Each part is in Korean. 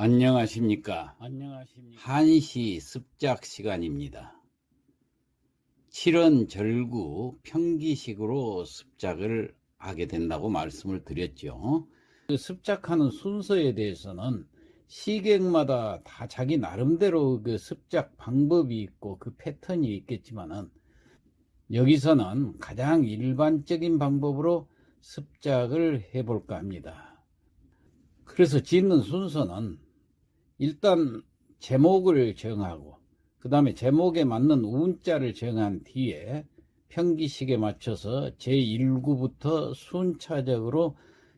안녕하십니까. 한시 습작 시간입니다. 7원 절구 평기식으로 습작을 하게 된다고 말씀을 드렸죠. 그 습작하는 순서에 대해서는 시객마다 다 자기 나름대로 그 습작 방법이 있고 그 패턴이 있겠지만은 여기서는 가장 일반적인 방법으로 습작을 해볼까 합니다. 그래서 짓는 순서는 일단 제목을 정하고 그 다음에 제목에 맞는 운자를 정한 뒤에 평기식에 맞춰서 제1구부터 순차적으로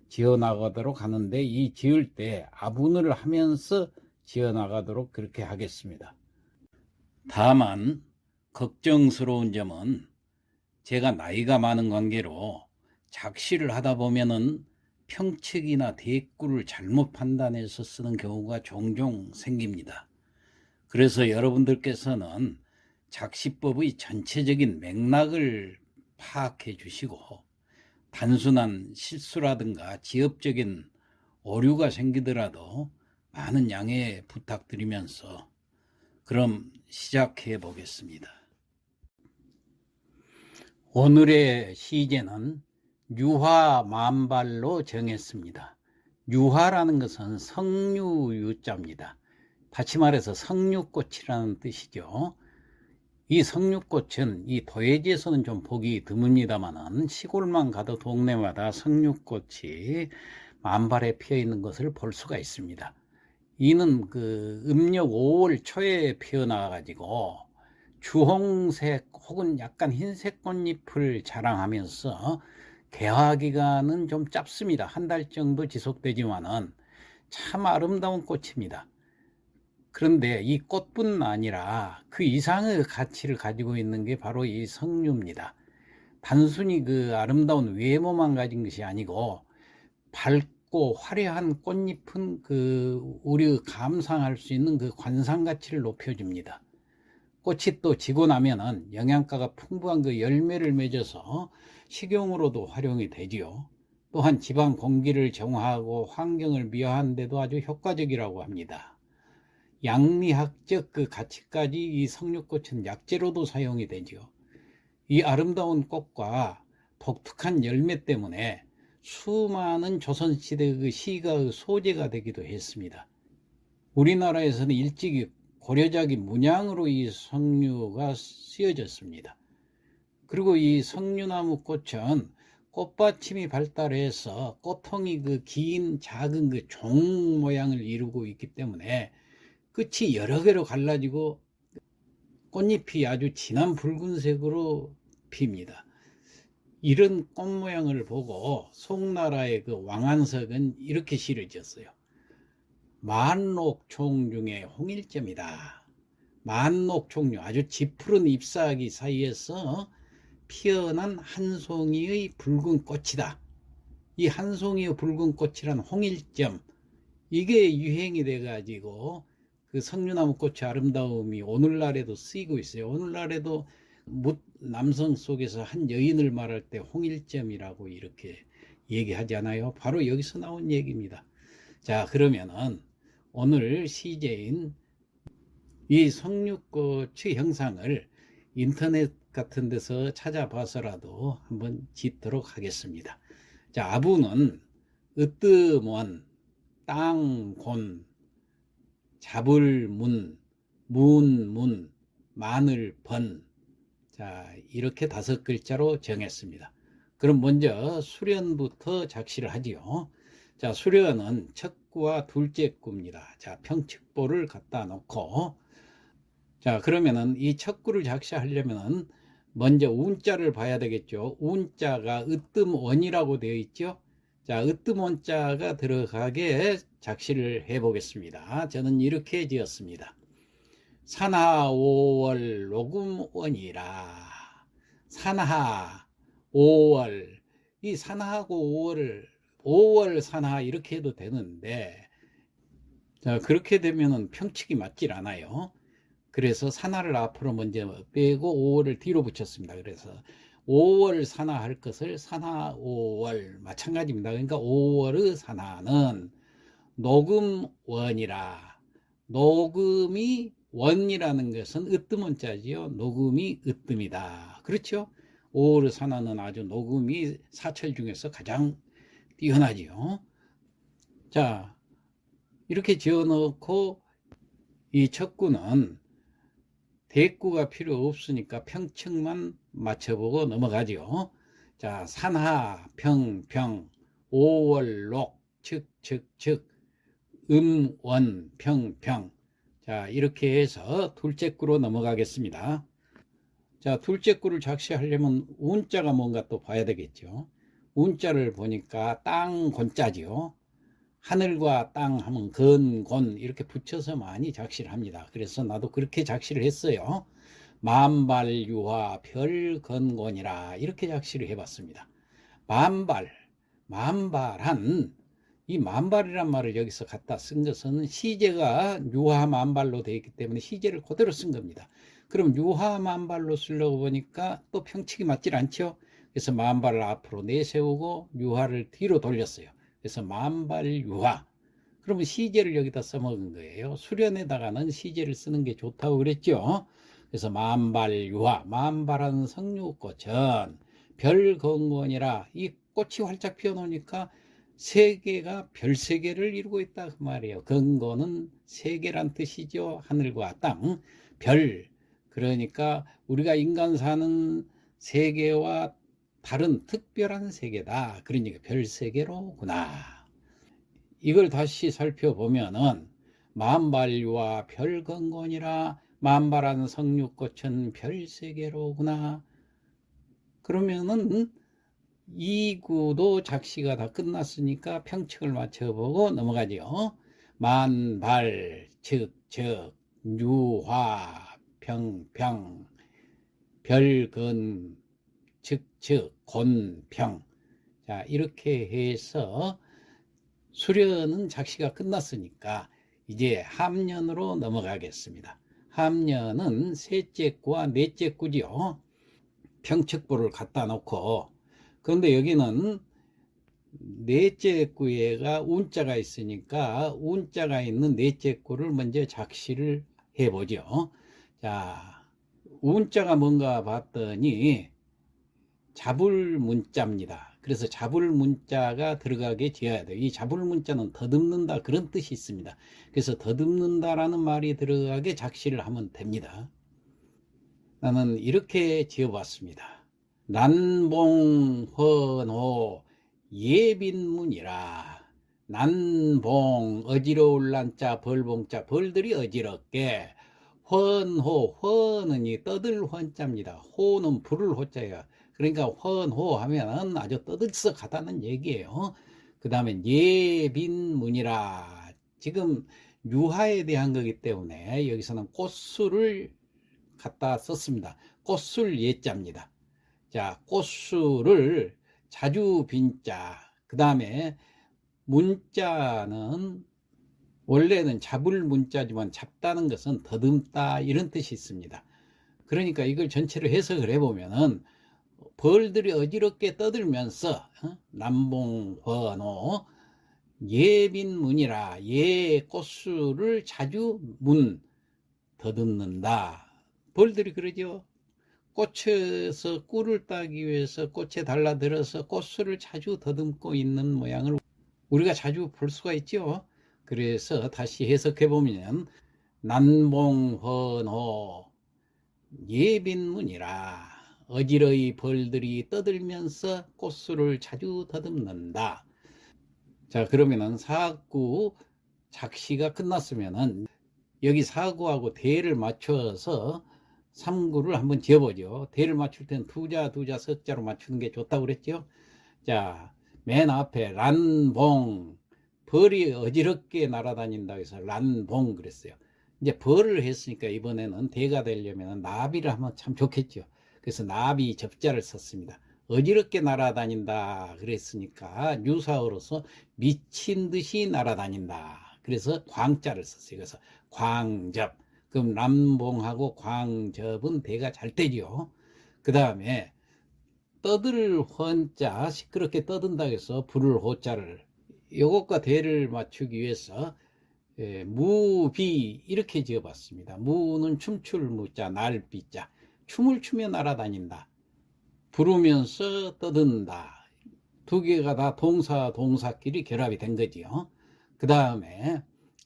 지어나가도록 하는데, 이 지을 때 아분을 하면서 지어나가도록 그렇게 하겠습니다. 다만 걱정스러운 점은 제가 나이가 많은 관계로 작시를 하다 보면은 평측이나 대꾸를 잘못 판단해서 쓰는 경우가 종종 생깁니다. 그래서 여러분들께서는 작시법의 전체적인 맥락을 파악해 주시고 단순한 실수라든가 지엽적인 오류가 생기더라도 많은 양해 부탁드리면서 그럼 시작해 보겠습니다. 오늘의 시제는 유화만발로 정했습니다. 유화라는 것은 석류유자입니다. 다시 말해서 석류꽃이라는 뜻이죠. 이 석류꽃은 이 도예지에서는 좀 보기 드뭅니다만은 시골만 가도 동네마다 석류꽃이 만발에 피어 있는 것을 볼 수가 있습니다. 이는 그 음력 5월 초에 피어나 가지고 주홍색 혹은 약간 흰색 꽃잎을 자랑하면서 개화 기간은 좀 짧습니다. 한 달 정도 지속되지만은 참 아름다운 꽃입니다. 그런데 이 꽃뿐 아니라 그 이상의 가치를 가지고 있는 게 바로 이 석류입니다. 단순히 그 아름다운 외모만 가진 것이 아니고 밝고 화려한 꽃잎은 그 우리가 감상할 수 있는 그 관상 가치를 높여줍니다. 꽃이 또 지고 나면은 영양가가 풍부한 그 열매를 맺어서 식용으로도 활용이 되지요. 또한 집안 공기를 정화하고 환경을 미화하는 데도 아주 효과적이라고 합니다. 양리학적 그 가치까지 이 석류꽃은 약재로도 사용이 되지요. 이 아름다운 꽃과 독특한 열매 때문에 수많은 조선시대 그 시가의 소재가 되기도 했습니다. 우리나라에서는 일찍이 고려자기 문양으로 이 석류가 쓰여졌습니다. 그리고 이 석류나무 꽃은 꽃받침이 발달해서 꽃통이 그 긴 작은 그 종 모양을 이루고 있기 때문에 끝이 여러 개로 갈라지고 꽃잎이 아주 진한 붉은색으로 핍니다. 이런 꽃 모양을 보고 송나라의 그 왕안석은 이렇게 시를 지었어요. 만록총 중에 홍일점이다. 만록총류, 아주 짙푸른 잎사귀 사이에서 피어난 한 송이의 붉은 꽃이다. 이 한 송이의 붉은 꽃이란 홍일점, 이게 유행이 돼가지고 그 석류나무 꽃의 아름다움이 오늘날에도 쓰이고 있어요. 오늘날에도 남성 속에서 한 여인을 말할 때 홍일점이라고 이렇게 얘기하잖아요. 바로 여기서 나온 얘기입니다. 자, 그러면은 오늘 시제인 이 석류꽃의 형상을 인터넷 같은 데서 찾아봐서라도 한번 짓도록 하겠습니다. 자, 아부는 으뜸원, 땅곤, 잡을문, 문문, 마늘번, 자, 이렇게 5글자로 정했습니다. 그럼 먼저 수련부터 작시를 하지요. 자, 수련은 첫 구와 둘째 구입니다. 자, 평측보를 갖다 놓고, 자, 그러면은 이 첫 구를 작시하려면은 먼저 운자를 봐야 되겠죠. 운자가 으뜸원이라고 되어 있죠. 자, 으뜸원자가 들어가게 작시를 해 보겠습니다. 저는 이렇게 지었습니다. 산하 5월 녹음원이라. 산하 5월, 이 산하하고 5월 산하 이렇게 해도 되는데, 자, 그렇게 되면은 평측이 맞질 않아요. 그래서 산하를 앞으로 먼저 빼고 5월을 뒤로 붙였습니다. 그래서 5월 산하 할 것을 산하 5월 마찬가지입니다. 그러니까 5월의 산하는 녹음원이라. 녹음이 원이라는 것은 으뜸원자지요. 녹음이 으뜸이다. 그렇죠? 오르산하는 아주 녹음이 사철 중에서 가장 뛰어나지요. 자, 이렇게 지어놓고 이 척구는 대꾸가 필요 없으니까 평측만 맞춰보고 넘어가죠. 자, 산하, 평, 오월록, 측, 원, 평. 자, 이렇게 해서 둘째 구로 넘어가겠습니다. 자, 둘째 구를 작시하려면 운자가 뭔가 또 봐야 되겠죠. 운자를 보니까 땅, 곤자지요. 하늘과 땅 하면 건 이렇게 붙여서 많이 작시를 합니다. 그래서 나도 그렇게 작시를 했어요. 만발유화 별건곤이라 이렇게 작시를 해봤습니다. 만발한 이 만발이란 말을 여기서 갖다 쓴 것은 시제가 유화만발로 되어 있기 때문에 시제를 그대로 쓴 겁니다. 그럼 유화만발로 쓰려고 보니까 또 평칙이 맞질 않죠. 그래서 만발을 앞으로 내세우고 유화를 뒤로 돌렸어요. 그래서 만발유화. 그러면 시제를 여기다 써먹은 거예요. 수련에다가는 시제를 쓰는 게 좋다고 그랬죠. 그래서 만발유화, 만발한 성류꽃은 별건곤이라. 이 꽃이 활짝 피어놓으니까 세계가 별 세계를 이루고 있다 그 말이에요. 건곤은 세계란 뜻이죠. 하늘과 땅, 별. 그러니까 우리가 인간 사는 세계와 다른 특별한 세계다. 그러니까 별 세계로구나. 이걸 다시 살펴보면은 만발유와 별건곤이라 만발한 성류꽃은 별 세계로구나. 그러면은 이 구도 작시가 다 끝났으니까 평측을 맞춰보고 넘어가죠. 만발, 즉, 유화, 평, 별건, 즉, 곤, 평. 자, 이렇게 해서 수련은 작시가 끝났으니까 이제 함련으로 넘어가겠습니다. 함련은 셋째 구와 넷째 구지요. 평측부를 갖다 놓고, 그런데 여기는 넷째 구에가 운자가 있으니까 운자가 있는 넷째 구를 먼저 작시를 해보죠. 자, 운자가 뭔가 봤더니 잡을 문자입니다. 그래서 잡을 문자가 들어가게 지어야 돼요. 이 잡을 문자는 더듬는다 그런 뜻이 있습니다. 그래서 더듬는다라는 말이 들어가게 작시를 하면 됩니다. 나는 이렇게 지어봤습니다. 난봉헌호 예빈문이라. 난봉 어지러울 난자 벌봉자 벌들이 어지럽게. 헌호 헌은 이 떠들 헌자입니다. 호는 불을 호자예요. 그러니까 헌호 하면은 아주 떠들썩하다는 얘기예요. 그 다음에 예빈문이라. 지금 유화에 대한 거기 때문에 여기서는 꽃술을 갖다 썼습니다. 꽃술 예자입니다. 자, 꽃술을 자주 빈자. 그 다음에 문자는 원래는 잡을 문자지만 잡다는 것은 더듬다 이런 뜻이 있습니다. 그러니까 이걸 전체를 해석을 해보면은 벌들이 어지럽게 떠들면서 남봉헌호 예빈문이라. 예 꽃술을 자주 더듬는다. 벌들이 그러죠. 꽃에서 꿀을 따기 위해서 꽃에 달라들어서 꽃술을 자주 더듬고 있는 모양을 우리가 자주 볼 수가 있죠. 그래서 다시 해석해 보면 난봉헌호 예빈문이라. 어지러이 벌들이 떠들면서 꽃술을 자주 더듬는다. 자, 그러면은 사구 작시가 끝났으면은 여기 사구하고 대를 맞춰서 3구를 한번 지어보죠. 대를 맞출 때는 두자 석자로 맞추는 게 좋다고 그랬죠. 자, 맨 앞에 란봉, 벌이 어지럽게 날아다닌다고 해서 란봉 그랬어요. 이제 벌을 했으니까 이번에는 대가 되려면 나비를 하면 참 좋겠죠. 그래서 나비 접자를 썼습니다. 어지럽게 날아다닌다 그랬으니까 유사어로서 미친 듯이 날아다닌다. 그래서 광자를 썼어요. 그래서 광접. 그럼 남봉하고 광접은 대가 잘 되죠. 그 다음에 떠들 헌자, 시끄럽게 떠든다 해서 불을 호자를 요것과 대를 맞추기 위해서 무비 이렇게 지어봤습니다. 무는 춤출 무자, 날비자. 춤을 추며 날아다닌다. 부르면서 떠든다. 두 개가 다 동사, 동사끼리 결합이 된 거지요. 그 다음에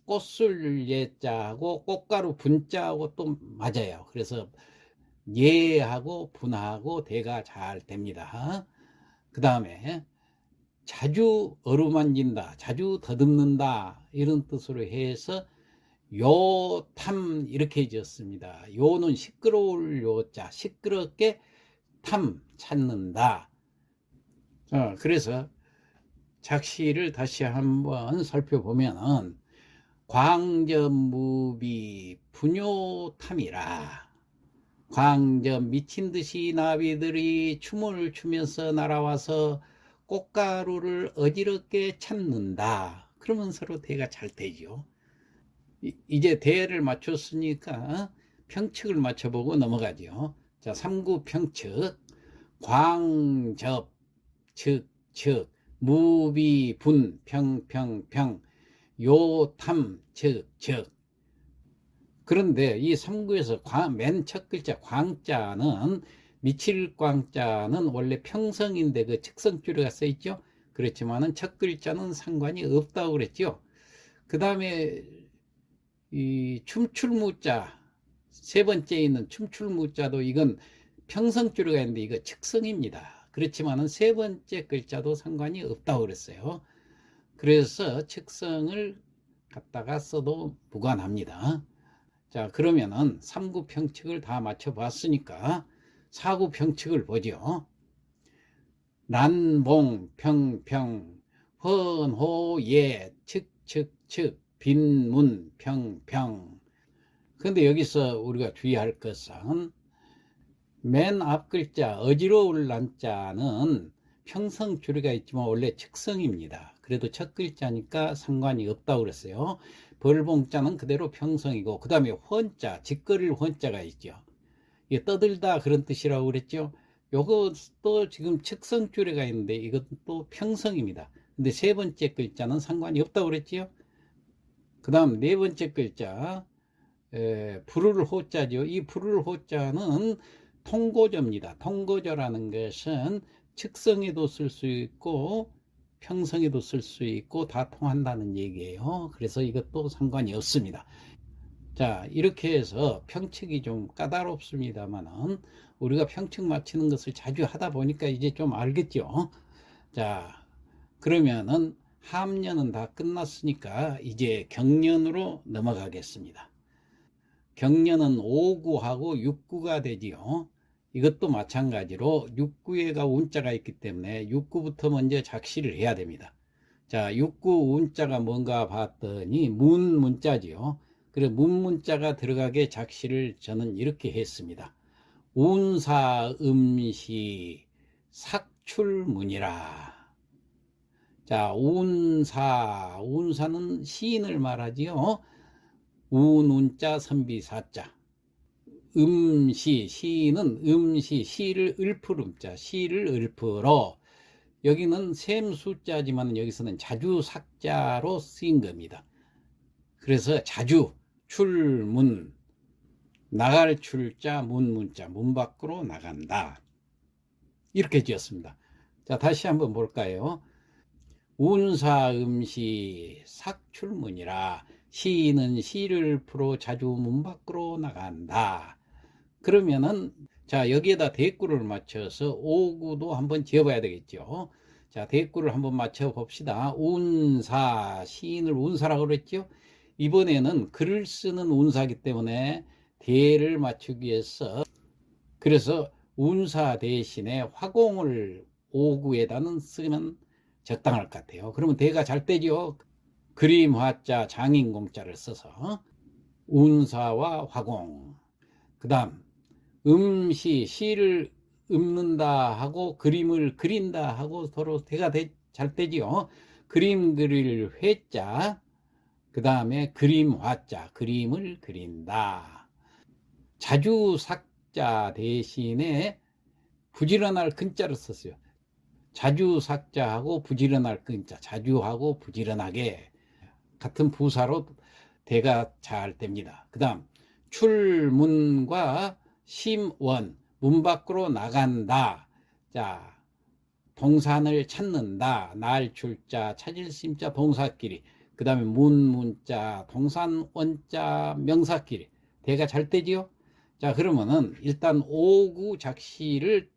꽃술 예자하고 꽃가루 분자하고 또 맞아요. 그래서 예하고 분하고 대가 잘 됩니다. 그 다음에 자주 어루만진다, 자주 더듬는다 이런 뜻으로 해서 요탐 이렇게 지었습니다. 요는 시끄러울 요자, 시끄럽게 탐 찾는다. 그래서 작시를 다시 한번 살펴보면 광전무비 분요탐이라. 광전 미친 듯이 나비들이 춤을 추면서 날아와서 꽃가루를 어지럽게 찾는다. 그러면 서로 대가 잘 되죠. 이제 대를 맞췄으니까 평측을 맞춰보고 넘어가죠. 자, 3구 평측. 광접, 측, 측, 무비, 분, 평, 평, 평, 요탐, 측, 측. 그런데 이 3구에서 맨 첫 글자 광자는, 미칠 광자는 원래 평성인데 그 측성줄에가 써 있죠. 그렇지만은 첫 글자는 상관이 없다고 그랬죠. 그 다음에 이 춤출무자, 세 번째에 있는 춤출무자도 이건 평성줄에가 있는데 이거 측성입니다. 그렇지만은 세 번째 글자도 상관이 없다고 그랬어요. 그래서 측성을 갖다가 써도 무관합니다. 자, 그러면은 3구 평측을 다 맞춰 봤으니까 4구 평측을 보죠. 난봉, 평평, 헌호예, 측, 측, 측, 빈문, 평평. 그런데 여기서 우리가 주의할 것은 맨 앞 글자 어지러울 난자는 평성 줄이가 있지만 원래 측성입니다. 그래도 첫 글자니까 상관이 없다고 그랬어요. 벌봉자는 그대로 평성이고, 그 다음에 헌자, 짓거릴 헌자가 있죠. 이게 떠들다 그런 뜻이라고 그랬죠. 요것도 지금 측성 줄에가 있는데 이것도 평성입니다. 근데 세 번째 글자는 상관이 없다고 그랬지요. 그 다음 네 번째 글자 부를 호자죠. 이 부를 호자는 통고저입니다. 통고저라는 것은 측성에도 쓸 수 있고 평성에도 쓸 수 있고 다 통한다는 얘기예요. 그래서 이것도 상관이 없습니다. 자, 이렇게 해서 평측이 좀 까다롭습니다만은 우리가 평측 맞추는 것을 자주 하다 보니까 이제 좀 알겠죠. 자, 그러면은 함년은 다 끝났으니까 이제 경년으로 넘어가겠습니다. 경년은 5구하고 6구가 되지요. 이것도 마찬가지로 6구에가 운자가 있기 때문에 6구부터 먼저 작시를 해야 됩니다. 자, 6구 운자가 뭔가 봤더니 문자지요. 그래서 문자가 들어가게 작시를 저는 이렇게 했습니다. 운사 음시 삭출문이라. 자, 운사는 시인을 말하지요. 운운자 선비사자. 시는 시를 읊을음자, 시를 읊으러. 여기는 셈수자지만 여기서는 자주삭자로 쓰인 겁니다. 그래서 자주, 출문, 나갈 출자, 문자, 문 밖으로 나간다. 이렇게 지었습니다. 자, 다시 한번 볼까요? 운사 음시 삭출문이라. 시인은 시를 풀어 자주 문 밖으로 나간다. 그러면은 자, 여기에다 대꾸를 맞춰서 5구도 한번 지어봐야 되겠죠. 자, 대꾸를 한번 맞춰 봅시다. 운사, 시인을 운사라고 그랬죠. 이번에는 글을 쓰는 운사이기 때문에 대를 맞추기 위해서, 그래서 운사 대신에 화공을 5구에다는 쓰면 적당할 것 같아요. 그러면 대가 잘 되죠. 그림 화자, 장인 공자를 써서 운사와 화공. 그 다음 시를 읊는다 하고 그림을 그린다 하고 서로 대가 잘 되지요. 그림 그릴 회자, 그 다음에 그림 화자, 그림을 그린다. 자주 삭자 대신에 부지런할 근자를 썼어요. 자주삭자하고 부지런할 끈자, 자주하고 부지런하게 같은 부사로 대가 잘 됩니다. 그 다음 출문과 심원, 문 밖으로 나간다. 자, 동산을 찾는다. 날 출자, 찾을 심자 동사끼리. 그 다음에 문자, 동산 원자, 명사끼리. 대가 잘 되지요? 자, 그러면은 일단 오구 작시를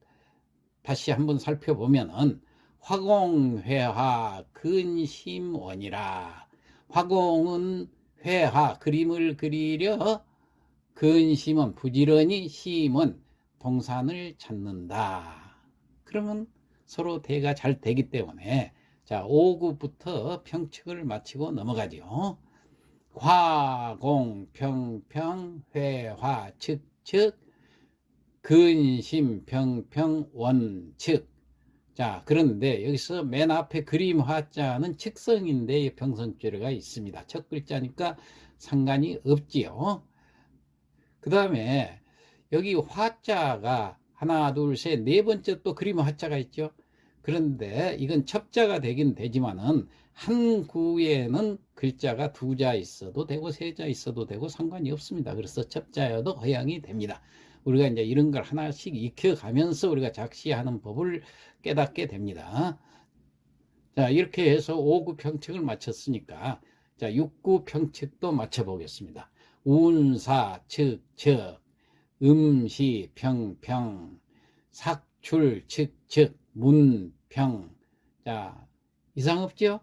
다시 한번 살펴보면은 화공회화 근심원이라. 화공은 회화, 그림을 그리려, 근심은 부지런히, 심은 동산을 찾는다. 그러면 서로 대가 잘 되기 때문에 자, 5구부터 평측을 마치고 넘어가죠. 화공, 평평, 회화, 측측, 근심, 평평, 원측. 자, 그런데 여기서 맨 앞에 그림 화자는 측성인데 병성죄가 있습니다. 첫 글자니까 상관이 없지요. 그 다음에 여기 화자가 하나, 둘, 셋, 네 번째 또 그림 화자가 있죠. 그런데 이건 첩자가 되긴 되지만은 한 구에는 글자가 두 자 있어도 되고 세 자 있어도 되고 상관이 없습니다. 그래서 첩자여도 허용이 됩니다. 우리가 이제 이런 걸 하나씩 익혀가면서 우리가 작시하는 법을 깨닫게 됩니다. 자, 이렇게 해서 5구 평측을 마쳤으니까 자, 6구 평측도 맞춰보겠습니다. 운사, 측, 음시, 평평, 삭출, 측, 문평. 자, 이상 없죠?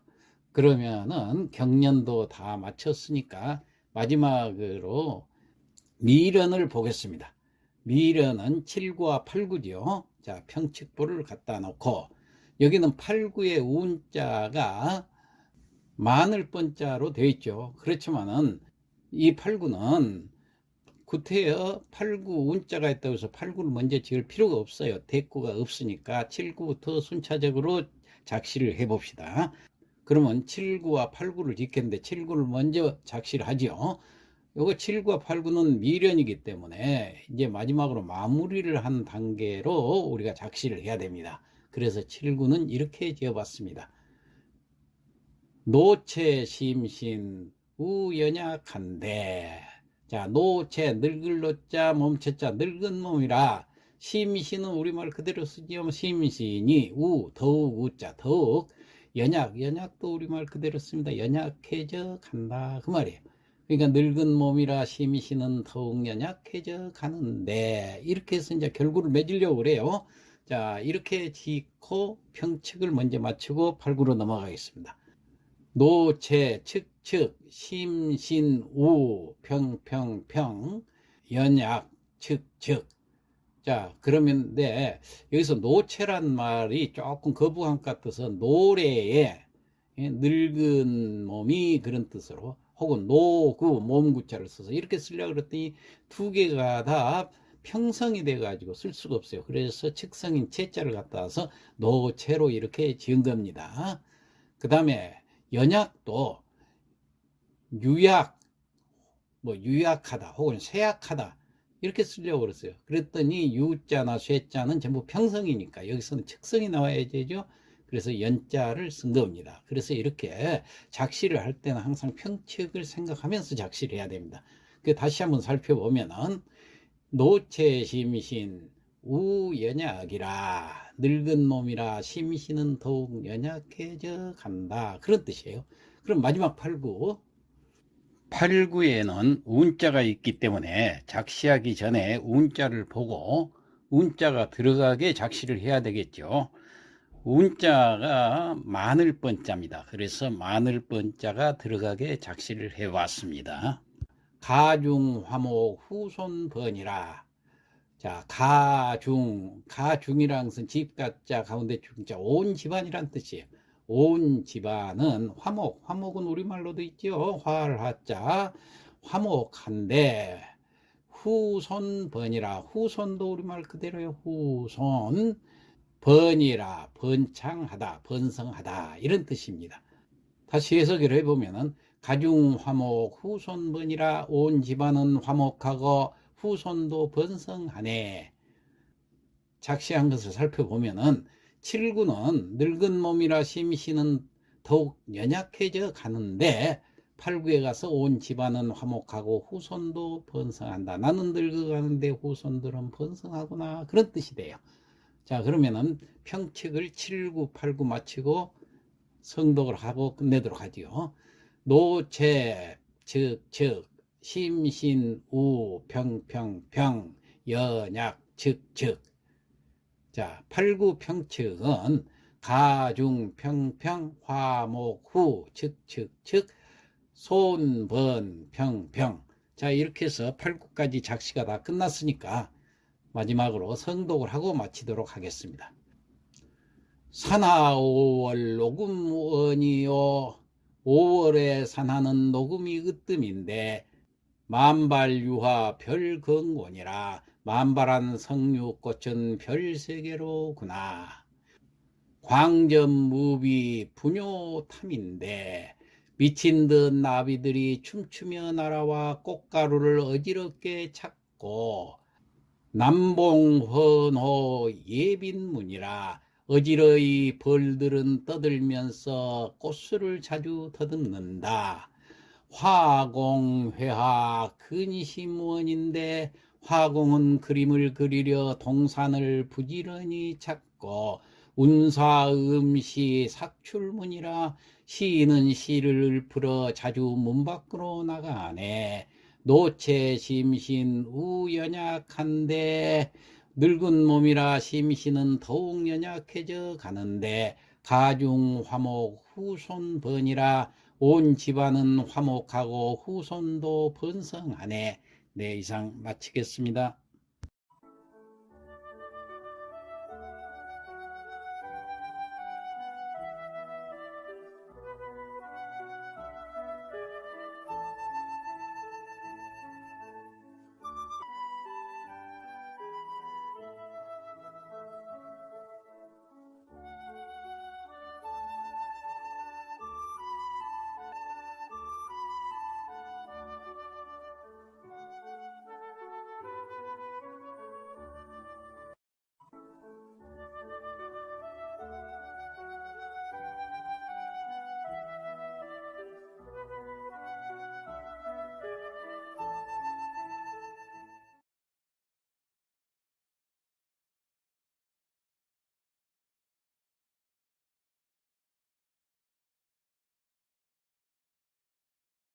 그러면은 경련도 다 마쳤으니까 마지막으로 미련을 보겠습니다. 미련은 7구와 8구죠. 자, 평측부를 갖다 놓고 여기는 8구의 운자가 마늘 번자로 되어 있죠. 그렇지만은 이 8구는 구태여 8구 운자가 있다고 해서 8구를 먼저 지을 필요가 없어요. 대구가 없으니까 7구부터 순차적으로 작시를 해 봅시다. 그러면 7구와 8구를 짓겠는데 7구를 먼저 작시를 하죠. 요거 7구와 8구는 미련이기 때문에 이제 마지막으로 마무리를 한 단계로 우리가 작시를 해야 됩니다. 그래서 7구는 이렇게 지어봤습니다. 노체 심신 우연약한데. 자, 노체, 늙을 노자, 몸체자, 늙은 몸이라. 심신은 우리말 그대로 쓰지요. 심신이 더욱 우자, 더욱 연약도 우리말 그대로 씁니다. 연약해져 간다 그 말이에요. 그러니까 늙은 몸이라 심신은 더욱 연약해져 가는데, 이렇게 해서 이제 결구를 맺으려고 그래요. 자, 이렇게 짓고 평측을 먼저 맞추고 8구로 넘어가겠습니다. 노체, 측, 심신, 평, 연약, 측. 자, 그러면 네, 여기서 노체란 말이 조금 거부감 같아서 노래에 늙은 몸이 그런 뜻으로, 혹은 노구, 몸구자를 써서 이렇게 쓰려고 그랬더니 두 개가 다 평성이 돼 가지고 쓸 수가 없어요. 그래서 측성인 체자를 갖다 와서 노체로 이렇게 지은 겁니다. 그 다음에 연약도 유약하다 혹은 쇠약하다 이렇게 쓰려고 그랬어요. 그랬더니 유자나 쇠자는 전부 평성이니까 여기서는 측성이 나와야 되죠. 그래서 연자를 쓴 겁니다. 그래서 이렇게 작시를 할 때는 항상 평측을 생각하면서 작시를 해야 됩니다. 다시 한번 살펴보면은 노체 심신 우연약이라, 늙은 몸이라 심신은 더욱 연약해져 간다, 그런 뜻이에요. 그럼 마지막 8구에는 운자가 있기 때문에 작시하기 전에 운자를 보고 운자가 들어가게 작시를 해야 되겠죠. 운자가 마늘번자입니다. 그래서 마늘번자가 들어가게 작시를 해봤습니다. 가중화목 후손번이라. 자, 가중이란 것은 집가자 가운데 중자, 온 집안이란 뜻이에요. 온 집안은 화목은 우리말로도 있죠. 활화자, 화목한데, 후손번이라. 후손도 우리말 그대로요. 후손. 번이라, 번창하다, 번성하다, 이런 뜻입니다. 다시 해석을 해보면은 가중화목 후손번이라, 온 집안은 화목하고 후손도 번성하네. 작시한 것을 살펴보면은 7구는 늙은 몸이라 심신은 더욱 연약해져 가는데 8구에 가서 온 집안은 화목하고 후손도 번성한다. 나는 늙어가는데 후손들은 번성하구나. 그런 뜻이 돼요. 자, 그러면은 평칙을 7구, 8구 마치고 성독을 하고 끝내도록 하지요. 노체, 즉, 심신, 우, 평, 연약, 즉. 자, 8구 평칙은 가중, 평, 화목, 후, 즉, 손, 번, 평. 자, 이렇게 해서 8구까지 작시가 다 끝났으니까 마지막으로 성독을 하고 마치도록 하겠습니다. 산하 5월 녹음원이요. 5월에 산하는 녹음이 으뜸인데 만발유화 별건곤이라 만발한 성류꽃은 별세계로구나. 광전무비 분요탐인데 미친 듯 나비들이 춤추며 날아와 꽃가루를 어지럽게 찾고 남봉헌호 예빈문이라 어지러이 벌들은 떠들면서 꽃술을 자주 더듬는다. 화공회하 근심원인데 화공은 그림을 그리려 동산을 부지런히 찾고 운사음시 삭출문이라 시인은 시를 풀어 자주 문 밖으로 나가네. 노체 심신 우연약한데 늙은 몸이라 심신은 더욱 연약해져 가는데 가중 화목 후손번이라 온 집안은 화목하고 후손도 번성하네. 네, 이상 마치겠습니다.